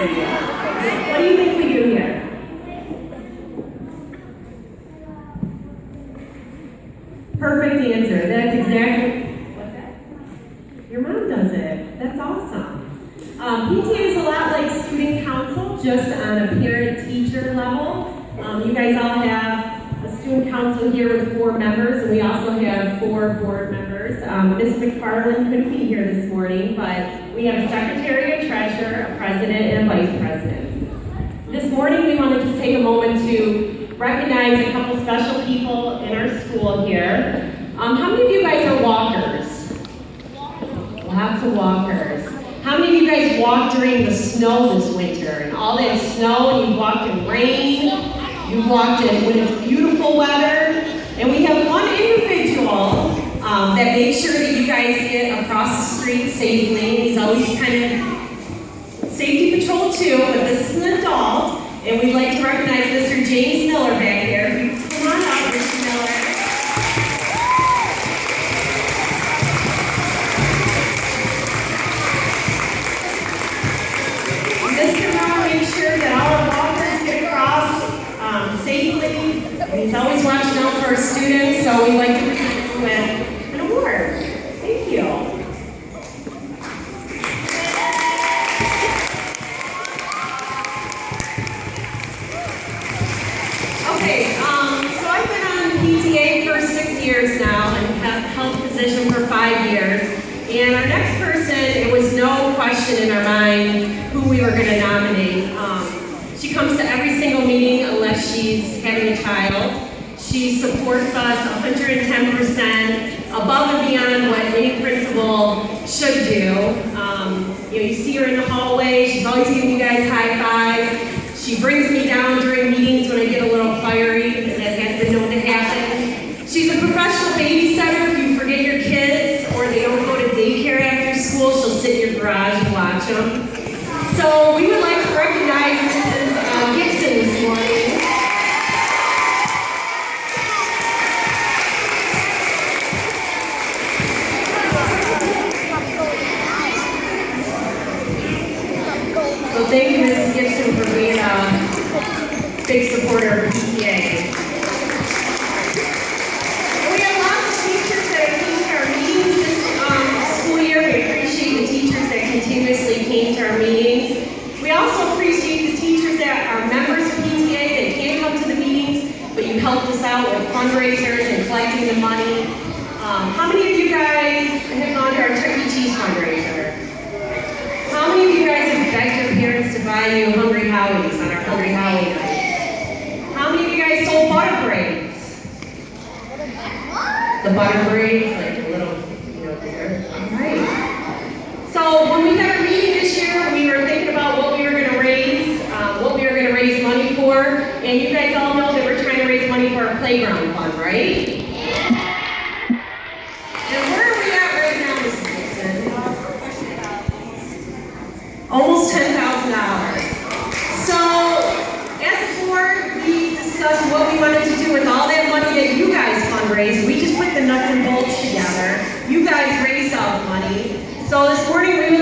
video. What do you think we do here? Perfect answer. That's exactly, what's that? Your mom does it. That's awesome. PTA is a lot like student council, just on a parent-teacher level. You guys all have a student council here with 4 members, and we also have 4 board members. Ms. McFarland couldn't be here this morning, but we have a secretary, a treasurer, a president, and a vice president. This morning we want to just take a moment to recognize a couple special people in our school here. How many of you guys are walkers? Lots of walkers. How many of you guys walked during the snow this winter? And all that snow, and you walked in rain, you walked in when it's beautiful weather. And we have one individual that makes sure that you guys get across the street safely. He's always kind of safety patrol too, but this is an adult. And we'd like to recognize Mr. James Miller back there. Come on up, Mr. Miller. Mr. Miller makes sure that all our walkers get across safely. And he's always watching out for our students, so we'd like to present him with an award. Thank you. Okay, so I've been on PTA for 6 years now and have held the position for 5 years. And our next person, it was no question in our mind who we were going to nominate. She comes to every single meeting unless she's having a child. She supports us 110% above and beyond what any principal should do. You see her in the hallway. She's always giving you guys high fives. She brings me down during meetings when I get a little fiery, and that has been known to happen. She's a professional babysitter. If you forget your kids or they don't go to daycare after school, she'll sit in your garage and watch them. So we would like to recognize Mrs. Gibson this morning. So thank you, Mrs. Gibson, for being a big supporter of PTA. We have lots of teachers that came to our meetings this school year. We appreciate the teachers that continuously came to our meetings. We also appreciate the teachers that are members of PTA that can't come to the meetings, but you helped us out with fundraisers and collecting the money. How many of you guys have gone to our turkey cheese fundraiser? How many of you guys have begged your parents to buy you Hungry Howie's on our Hungry Howie night? How many of you guys sold butter braids? The butter braids, like a little, there. All right. So when we had our meeting this year, we were thinking about what we were going to raise, money for, and you guys all know that we're trying to raise money for our playground fund, right? And where are we at right now, Mrs. Gibson? Almost $10,000. So, as a board, we discussed what we wanted to do with all that money that you guys fundraised. We just put the nuts and bolts together. You guys raised all the money. So this morning we would